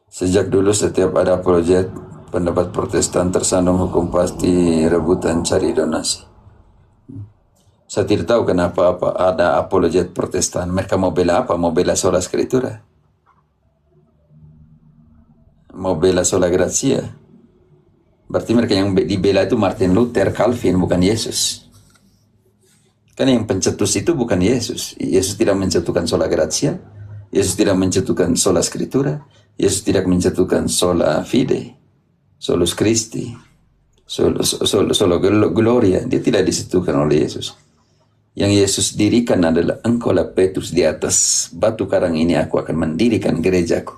Sejak dulu setiap ada proyek pendapat Protestan tersandung hukum pasti rebutan cari donasi. Saya tidak tahu kenapa ada apologet Protestan. Mereka mau bela apa? Mau bela sola scriptura? Mau bela sola gratia? Berarti mereka yang dibela itu Martin Luther, Calvin, bukan Yesus. Karena yang pencetus itu bukan Yesus. Yesus tidak mencetuskan sola gratia. Yesus tidak mencetuskan sola scriptura. Yesus tidak mencetuskan sola fide. Solus Christi. Solo gloria. Dia tidak disetukan oleh Yesus. Yang Yesus dirikan adalah engkaulah Petrus, di atas batu karang ini aku akan mendirikan gerejaku.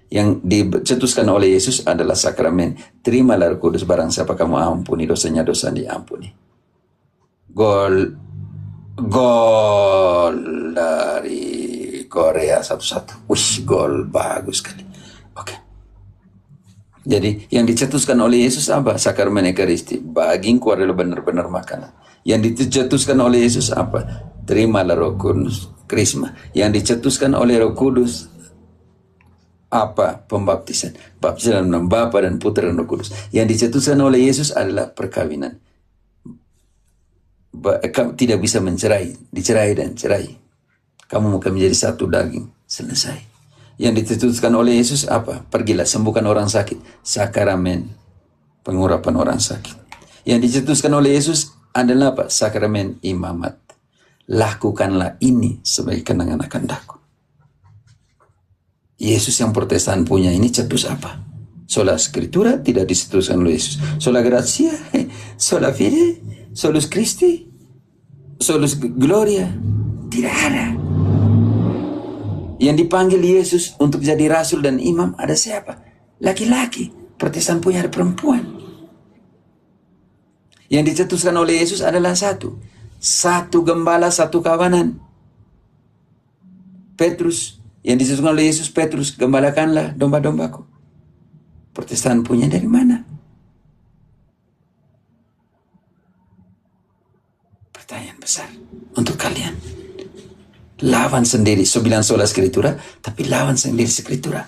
Yang dicetuskan oleh Yesus adalah sakramen. Terimalah Roh Kudus, barang siapa kamu ampuni dosanya, dosa diampuni. Gol dari Korea 1-1. Wih, gol bagus sekali. Oke. Jadi yang dicetuskan oleh Yesus apa? Sakramen Ekaristi. Bagingku adalah benar-benar makanan. Yang dicetuskan oleh Yesus apa? Terimalah Roh Kudus, Krisma. Yang dicetuskan oleh Roh Kudus apa? Pembaptisan. Baptisan dalam nama Bapa dan Putra dan Roh Kudus. Yang dicetuskan oleh Yesus adalah perkawinan. Tidak bisa mencerai, dicerai dan cerai. Kamu akan menjadi satu daging. Selesai. Yang dicetuskan oleh Yesus apa? Pergilah, sembuhkan orang sakit. Sakramen pengurapan orang sakit. Yang dicetuskan oleh Yesus adalah apa? Sakramen imamat. Lakukanlah ini sebagai kenangan akan daku. Yesus yang Protestan punya ini cetus apa? Sola Scriptura tidak dicetuskan oleh Yesus. Sola gratia, sola fide, solus Christi, solus gloria. Tidak ada. Yang dipanggil Yesus untuk jadi rasul dan imam ada siapa? Laki-laki. Protestan punya ada perempuan. Yang dicetuskan oleh Yesus adalah satu. Satu gembala, satu kawanan. Petrus. Yang dicetuskan oleh Yesus, Petrus, gembalakanlah domba-dombaku. Protestan punya dari mana? Pertanyaan besar untuk kalian. Lawan sendiri, so bilang sola scriptura, tapi lawan sendiri scriptura.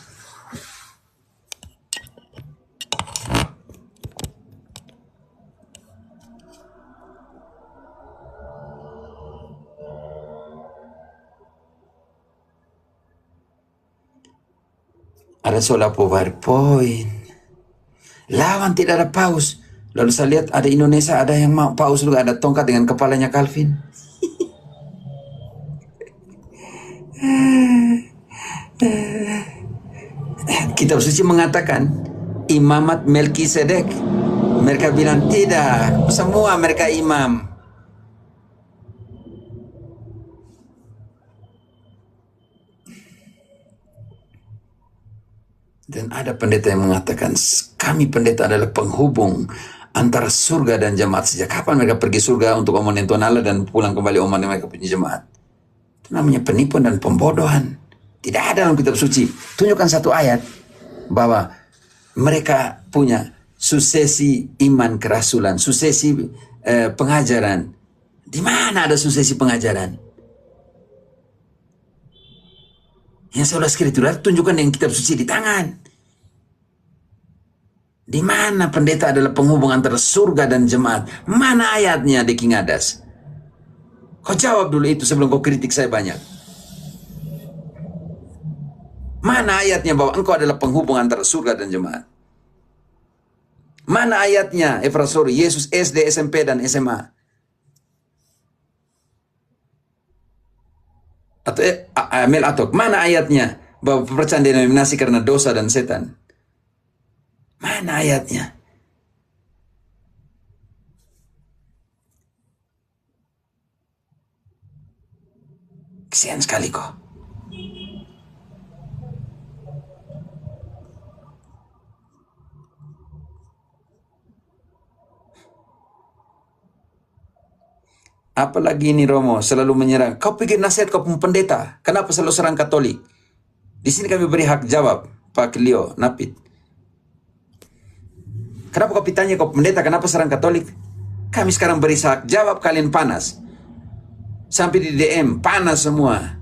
Ada sola PowerPoint. Lawan tidak ada paus. Lalu saya lihat ada Indonesia, ada yang mau paus juga, ada tongkat dengan kepalanya Calvin. Kitab suci mengatakan imamat Melkisedek. Mereka bilang tidak, semua mereka imam. Dan ada pendeta yang mengatakan, kami pendeta adalah penghubung antara surga dan jemaat. Sejak kapan mereka pergi surga untuk omongin Tuhan Allah dan pulang kembali omongin mereka punya jemaat? Itu namanya penipuan dan pembodohan. Tidak ada dalam kitab suci. Tunjukkan satu ayat bahwa mereka punya suksesi iman kerasulan, suksesi pengajaran. Di mana ada suksesi pengajaran? Yang saya ulas skriptura, tunjukkan yang kitab suci di tangan. Di mana pendeta adalah penghubung antara surga dan jemaat? Mana ayatnya di King Adas? Kau jawab dulu itu sebelum kau kritik saya banyak. Mana ayatnya bahwa engkau adalah penghubung antara surga dan jemaat? Mana ayatnya, Efrasori, Yesus SD, SMP, dan SMA? Atau Amel Atok, mana ayatnya bahwa perpecahan denominasi karena dosa dan setan? Mana ayatnya? Kesian sekali kok. Apalagi ini Romo, selalu menyerang. Kau pikir nasihat kau pendeta? Kenapa selalu serang Katolik? Di sini kami beri hak jawab, Pak Leo, Napit. Kenapa kau tanya kau pendeta, kenapa serang Katolik? Kami sekarang beri hak jawab, kalian panas. Sampai di DM, panas semua.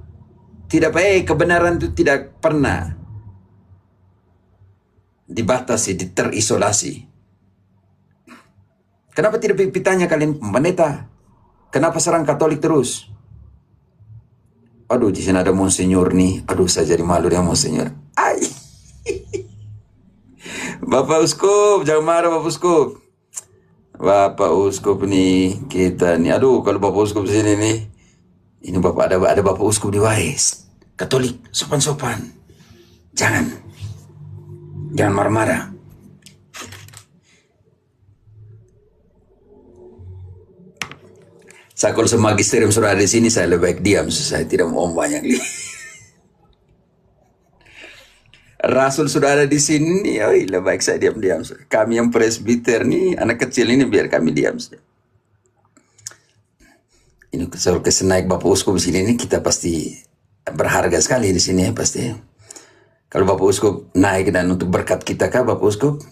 Tidak baik, kebenaran itu tidak pernah dibatasi, terisolasi. Kenapa tidak ditanya kalian pendeta? Kenapa serang Katolik terus? Aduh, di sini ada Monsenyor nih. Aduh, saya jadi malu dengan Monsenyor. Ay. Bapak Uskup, jangan marah Bapak Uskup. Bapak Uskup nih, kita nih. Aduh, kalau Bapak Uskup di sini nih. Ini Bapak ada Bapak Uskup di Wais. Katolik, sopan-sopan. Jangan marah-marah. Saya kalau semagisterium sudah ada di sini, saya lebih baik diam. Saya tidak mau banyak. Rasul sudah ada di sini, oh, lebih baik saya diam-diam. Kami yang presbiter nih, anak kecil ini biar kami diam. Ini kalau kesenaik Bapak Uskup di sini, kita pasti berharga sekali di sini ya pasti. Kalau Bapak Uskup naik dan untuk berkat kita kah Bapak Uskup?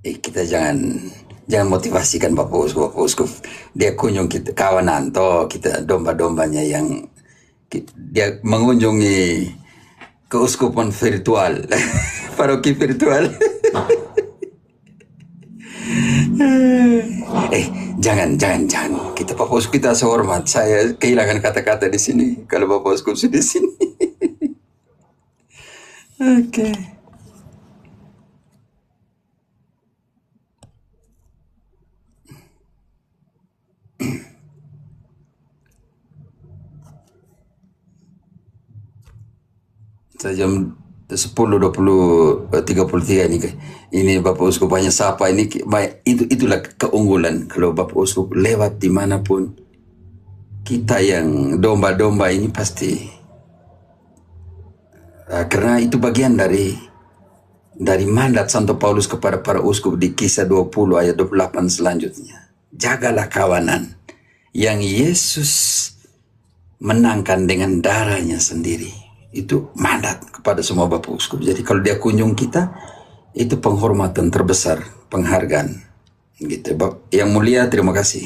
Kita jangan motivasikan Bapak Uskup. Dia kunjung kita kawanan toh, kita domba-dombanya yang dia mengunjungi keuskupan virtual, paroki virtual. Jangan. Kita Bapak Uskup kita sehormat. Saya kehilangan kata-kata di sini kalau Bapak Uskup di sini. Oke. Jam 10:33 ini Bapak Uskup banyak sapa ini itulah keunggulan kalau Bapak Uskup lewat dimanapun kita yang domba-domba ini pasti karena itu bagian dari mandat Santo Paulus kepada para uskup di Kisah 20 ayat 28 selanjutnya. Jagalah kawanan yang Yesus menangkan dengan darahnya sendiri. Itu mandat kepada semua Bapak Uskup. Jadi kalau dia kunjung kita, itu penghormatan terbesar, penghargaan. Gitu, Yang mulia, terima kasih.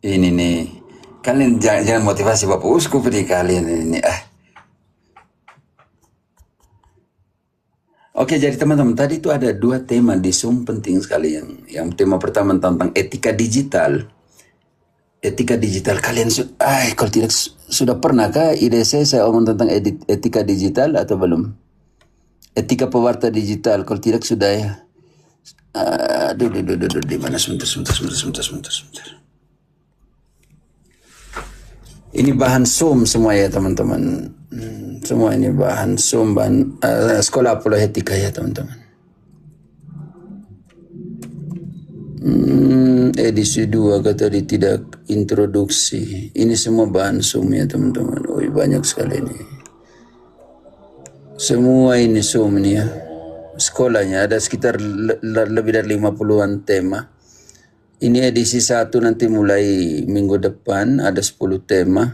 Ini nih, Kalian jangan motivasi Bapak Uskup nih kalian ini. Oke, jadi teman-teman, tadi itu ada dua tema di Zoom penting sekali. Yang tema pertama tentang etika digital. Etika digital, kalian kalau tidak sudah pernahkah ide saya omong tentang etika digital atau belum? Etika pewarta digital, kalau tidak sudah ya. Di mana? Sebentar. Ini bahan Zoom semua ya teman-teman. Semua ini bahan Zoom, bahan sekolah apologetika ya teman-teman. Edisi 2 kata tadi tidak introduksi. Ini semua bahan Zoom ya teman-teman. Banyak sekali ini. Semua ini Zoom ini ya. Sekolahnya ada sekitar lebih dari 50-an tema. Ini edisi 1 nanti mulai minggu depan ada 10 tema.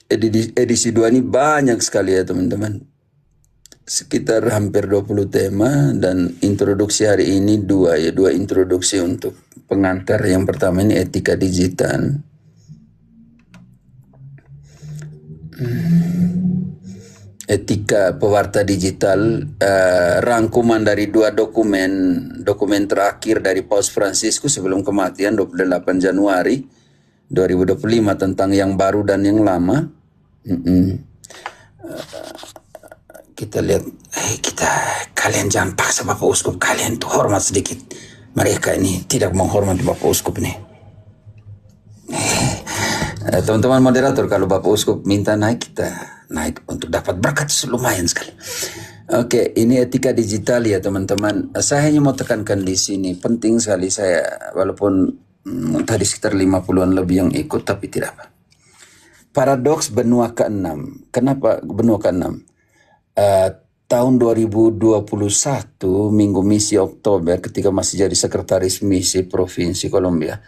Edisi 2 ini banyak sekali ya teman-teman. Sekitar hampir 20 tema dan introduksi hari ini dua introduksi untuk pengantar. Yang pertama ini etika digital. Etika pewarta digital, rangkuman dari 2 dokumen terakhir dari Paus Fransiskus sebelum kematian 28 Januari 2025 tentang yang baru dan yang lama. Kita lihat, kalian jangan paksa Bapak Uskup, kalian tuh hormat sedikit. Mereka ini tidak menghormati Bapak Uskup nih. Teman-teman moderator, kalau Bapak Uskup minta naik, kita naik untuk dapat berkat lumayan sekali. Oke, ini etika digital ya teman-teman. Saya hanya mau tekankan di sini, penting sekali saya, walaupun tadi sekitar 50-an lebih yang ikut, tapi tidak apa. Paradoks benua ke-6. Kenapa benua ke-6? Tahun 2021, Minggu Misi Oktober, ketika masih jadi sekretaris misi Provinsi Columbia,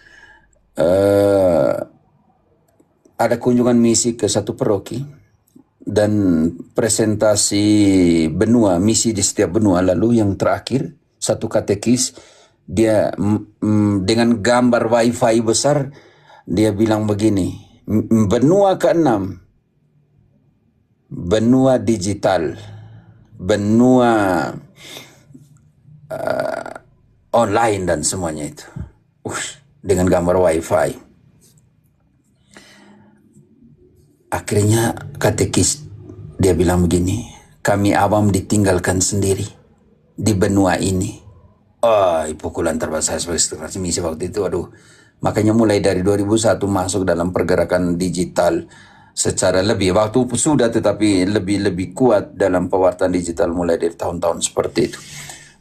ada kunjungan misi ke satu paroki dan presentasi benua, misi di setiap benua. Lalu yang terakhir, satu katekis, dia dengan gambar wifi besar, dia bilang begini, benua ke-6, benua digital, benua online dan semuanya itu. Dengan gambar wifi. Akhirnya katekis dia bilang begini, kami awam ditinggalkan sendiri di benua ini. Pukulan terbang saya sebagai sekretaris misi waktu itu. Makanya mulai dari 2001 masuk dalam pergerakan digital secara lebih. Waktu sudah tetapi lebih kuat dalam pewartaan digital mulai dari tahun-tahun seperti itu.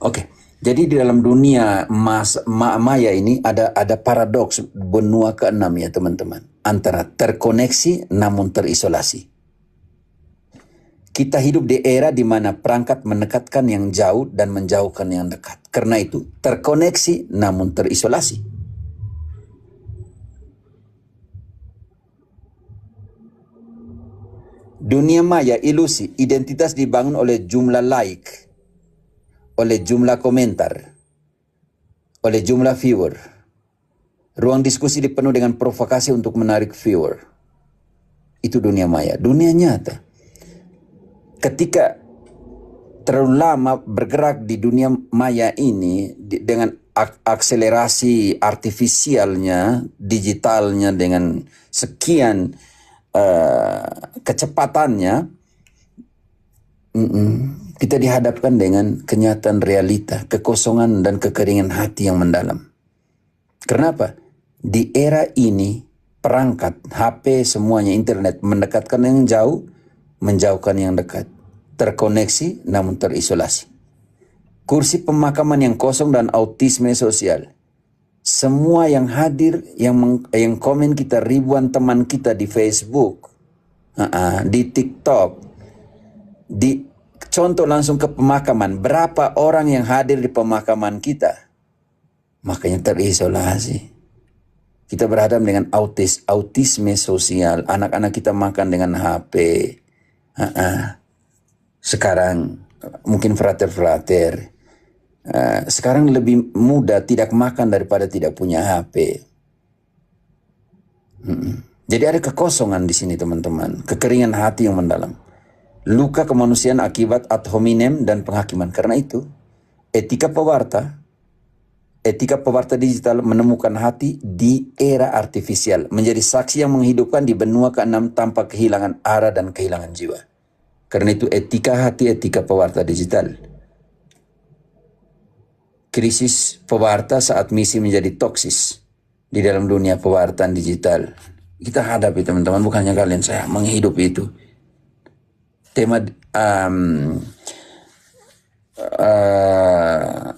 Oke. Jadi di dalam dunia maya ini ada paradoks benua ke-6 ya teman-teman. Antara terkoneksi namun terisolasi. Kita hidup di era di mana perangkat mendekatkan yang jauh dan menjauhkan yang dekat. Karena itu terkoneksi namun terisolasi. Dunia maya ilusi, identitas dibangun oleh jumlah like, oleh jumlah komentar, oleh jumlah viewer. Ruang diskusi dipenuhi dengan provokasi untuk menarik viewer. Itu dunia maya. Dunia nyata, ketika terlalu lama bergerak di dunia maya ini dengan akselerasi artifisialnya, digitalnya dengan sekian kecepatannya, kita dihadapkan dengan kenyataan realita, kekosongan dan kekeringan hati yang mendalam. Kenapa? Di era ini perangkat, HP, semuanya, internet mendekatkan yang jauh, menjauhkan yang dekat. Terkoneksi namun terisolasi. Kursi pemakaman yang kosong dan autisme sosial. Semua yang hadir, yang komen kita, ribuan teman kita di Facebook, di TikTok, contoh langsung ke pemakaman. Berapa orang yang hadir di pemakaman kita? Makanya terisolasi. Kita berhadapan dengan autisme sosial. Anak-anak kita makan dengan HP. Sekarang mungkin frater-frater. Sekarang lebih mudah tidak makan daripada tidak punya HP. Jadi ada kekosongan di sini teman-teman, kekeringan hati yang mendalam. Luka kemanusiaan akibat ad hominem dan penghakiman. Karena itu, etika pewarta digital menemukan hati di era artifisial. Menjadi saksi yang menghidupkan di benua ke-6 tanpa kehilangan arah dan kehilangan jiwa. Karena itu etika hati, etika pewarta digital. Krisis pewarta saat misi menjadi toksis di dalam dunia pewartaan digital. Kita hadapi teman-teman, bukannya kalian, saya menghidupi itu. Tema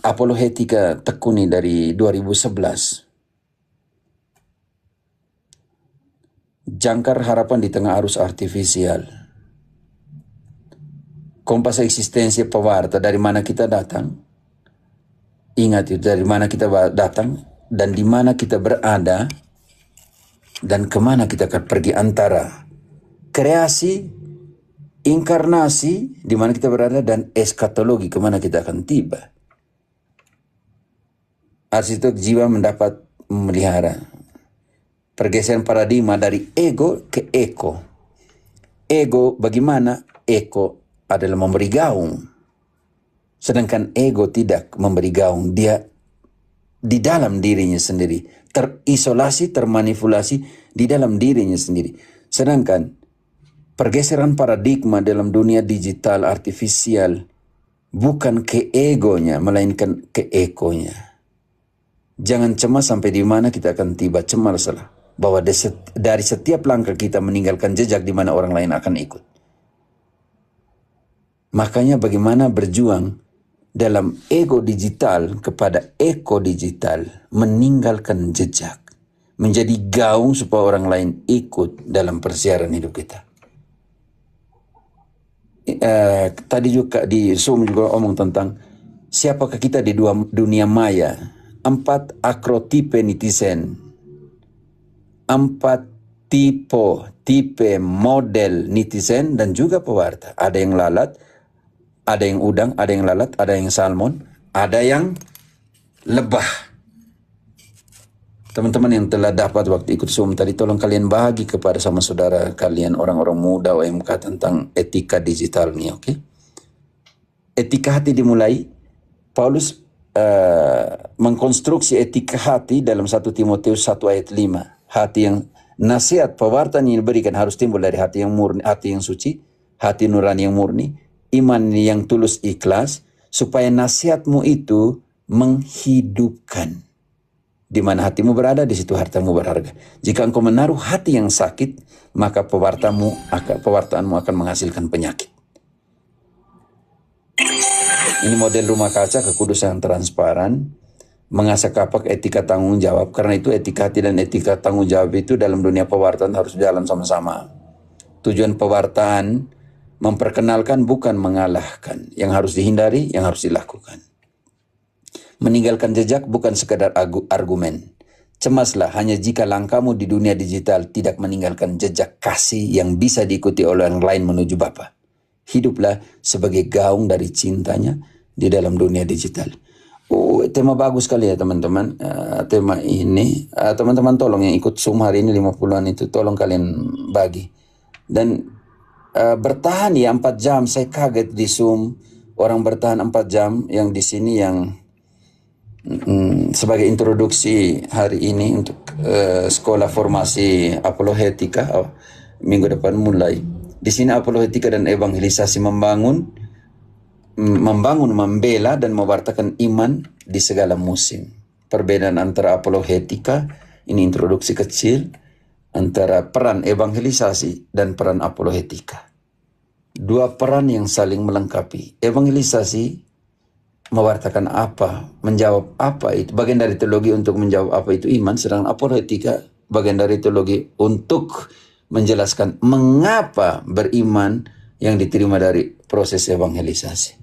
apologetika tekuni dari 2011. Jangkar harapan di tengah arus artifisial. Kompas eksistensi pewarta, dari mana kita datang. Ingat itu, dari mana kita datang dan di mana kita berada dan kemana kita akan pergi, antara kreasi, inkarnasi, di mana kita berada, dan eskatologi, kemana kita akan tiba. Arsitek jiwa mendapat memelihara pergeseran paradigma dari ego ke eko. Ego bagaimana? Ego adalah memberi gaung. Sedangkan ego tidak memberi gaung. Dia di dalam dirinya sendiri, terisolasi, termanipulasi di dalam dirinya sendiri. Sedangkan pergeseran paradigma dalam dunia digital artifisial bukan ke egonya, melainkan ke ekonya. Jangan cemas sampai di mana kita akan tiba. Cemaslah bahwa dari setiap langkah kita meninggalkan jejak di mana orang lain akan ikut. Makanya bagaimana berjuang dalam ego digital kepada eko digital, meninggalkan jejak, menjadi gaung supaya orang lain ikut dalam persiaran hidup kita. Tadi juga di Zoom juga omong tentang siapakah kita di dunia maya. 4 akrotipe netizen, 4 tipe model netizen dan juga pewarta. Ada yang lalat, ada yang udang, ada yang lalat, ada yang salmon, ada yang lebah. Teman-teman yang telah dapat waktu ikut Zoom tadi, tolong kalian bahagi kepada sama saudara kalian, orang-orang muda OMK, tentang etika digital ini, oke? Etika hati dimulai, Paulus mengkonstruksi etika hati dalam 1 Timotius 1 ayat 5. Hati yang nasihat pewarta yang diberikan harus timbul dari hati yang murni, hati yang suci, hati nurani yang murni, iman yang tulus ikhlas, supaya nasihatmu itu menghidupkan. Di mana hatimu berada, di situ hartamu berharga. Jika engkau menaruh hati yang sakit, maka pewartaanmu akan menghasilkan penyakit. Ini model rumah kaca, kekudusan transparan, mengasah kapak etika tanggung jawab. Karena itu etika hati dan etika tanggung jawab itu dalam dunia pewartaan harus jalan sama-sama. Tujuan pewartaan memperkenalkan, bukan mengalahkan. Yang harus dihindari, yang harus dilakukan. Meninggalkan jejak bukan sekadar argumen. Cemaslah hanya jika langkahmu di dunia digital tidak meninggalkan jejak kasih yang bisa diikuti oleh orang lain menuju Bapa. Hiduplah sebagai gaung dari cintanya di dalam dunia digital. Oh, tema bagus sekali ya teman-teman. Tema ini, teman-teman tolong yang ikut Zoom hari ini 50-an itu, tolong kalian bagi. Dan bertahan ya 4 jam. Saya kaget di Zoom orang bertahan 4 jam, yang di sini yang sebagai introduksi hari ini untuk sekolah formasi apologetika minggu depan mulai. Di sini apologetika dan evangelisasi membangun, membela dan mewartakan iman di segala musim. Perbedaan antara apologetika, ini introduksi kecil, antara peran evangelisasi dan peran apologetika. 2 peran yang saling melengkapi. Evangelisasi mewartakan apa, menjawab apa itu, bagian dari teologi untuk menjawab apa itu iman, sedangkan apologetika bagian dari teologi untuk menjelaskan mengapa beriman yang diterima dari proses evangelisasi.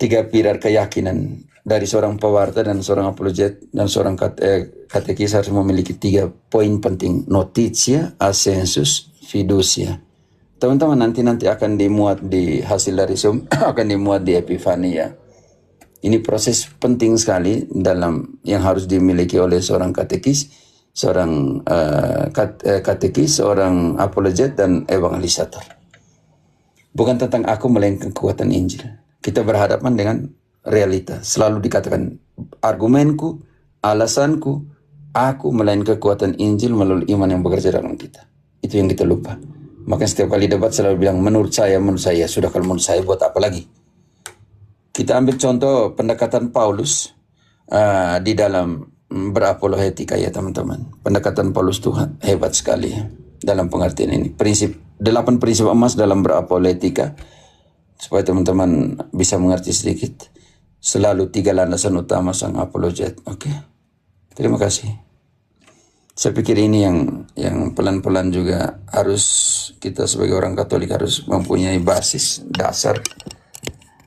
3 pilar keyakinan dari seorang pewarta dan seorang apologet dan seorang katekis harus memiliki 3 poin penting: notitia, assensus, fiducia. Teman-teman nanti akan dimuat di hasil dari Zoom, akan dimuat di Epifania. Ini proses penting sekali dalam yang harus dimiliki oleh seorang katekis, seorang katekis, seorang apologet, dan evangelisator. Bukan tentang aku melainkan kekuatan Injil. Kita berhadapan dengan realita. Selalu dikatakan argumenku, alasanku, aku melainkan kekuatan Injil melalui iman yang bekerja dalam kita. Itu yang kita lupa. Maka setiap kali debat selalu bilang menurut saya. Sudah kalau menurut saya buat apa lagi? Kita ambil contoh pendekatan Paulus di dalam berapologetika ya teman-teman. Pendekatan Paulus itu hebat sekali dalam pengertian ini. 8 prinsip emas dalam berapologetika, supaya teman-teman bisa mengerti sedikit. Selalu 3 landasan utama sang apologet. Oke. Terima kasih. Saya pikir ini yang pelan-pelan juga harus kita sebagai orang Katolik harus mempunyai basis dasar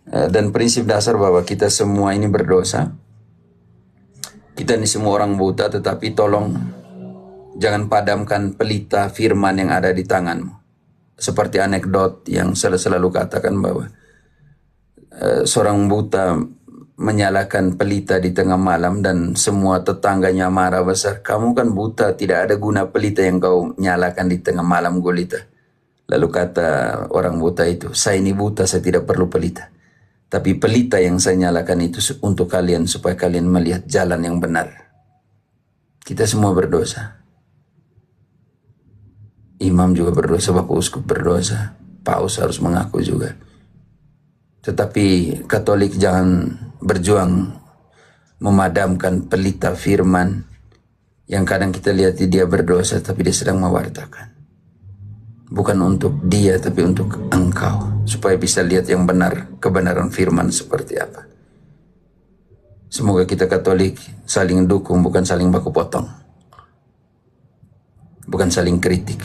dan prinsip dasar bahwa kita semua ini berdosa. Kita ini semua orang buta, tetapi tolong jangan padamkan pelita firman yang ada di tanganmu. Seperti anekdot yang selalu katakan bahwa seorang buta menyalakan pelita di tengah malam dan semua tetangganya marah besar. Kamu kan buta, tidak ada guna pelita yang kau nyalakan di tengah malam, gulita. Lalu kata orang buta itu, saya ini buta, saya tidak perlu pelita. Tapi pelita yang saya nyalakan itu untuk kalian, supaya kalian melihat jalan yang benar. Kita semua berdosa. Imam juga berdosa, Bapak Uskup berdosa, Paus harus mengaku juga. Tetapi Katolik jangan berjuang memadamkan pelita firman yang kadang kita lihat dia berdosa, tapi dia sedang mewartakan. Bukan untuk dia, tapi untuk engkau, supaya bisa lihat yang benar, kebenaran firman seperti apa. Semoga kita Katolik saling dukung, bukan saling baku potong. Bukan saling kritik.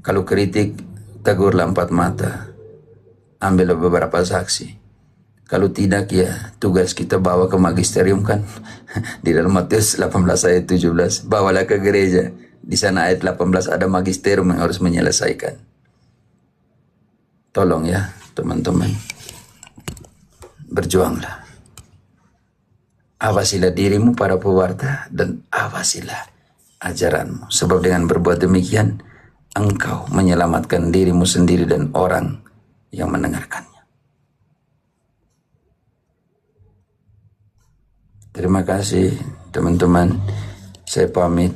Kalau kritik, tegurlah 4 mata. Ambil beberapa saksi. Kalau tidak, ya tugas kita bawa ke magisterium kan. Di dalam Matius 18 ayat 17. Bawalah ke gereja. Di sana ayat 18 ada magisterium yang harus menyelesaikan. Tolong ya teman-teman. Berjuanglah. Awasilah dirimu para pewarta dan awasilah ajaranmu. Sebab dengan berbuat demikian, engkau menyelamatkan dirimu sendiri dan orang yang mendengarkannya. Terima kasih teman-teman. Saya pamit.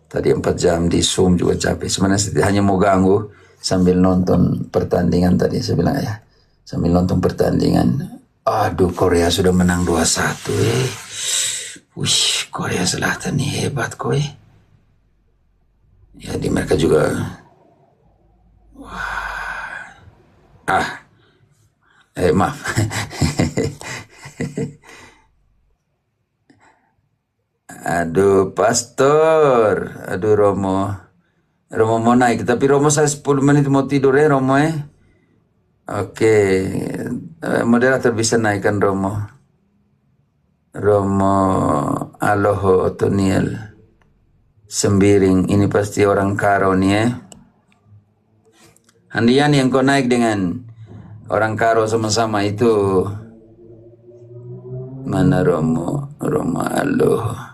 Tadi 4 jam di Zoom juga capek. Sebenarnya saya hanya mau ganggu sambil nonton pertandingan tadi. Saya bilang ya, sambil nonton pertandingan. Aduh, Korea sudah menang 2-1 . Wih, Korea Selatan nih hebat koi. Ya di mereka juga. Wah. Maaf. Aduh, Pastor. Aduh, Romo. Romo mau naik. Tapi Romo saya 10 menit mau tidur ya, Romo ya. Oke. Moderator bisa naikkan Romo. Romo Aloho Otoniel. Sembiring. Ini pasti orang Karo nih ya. Handian yang kau naik dengan orang Karo sama-sama itu. Mana Romo? Romo Aloho.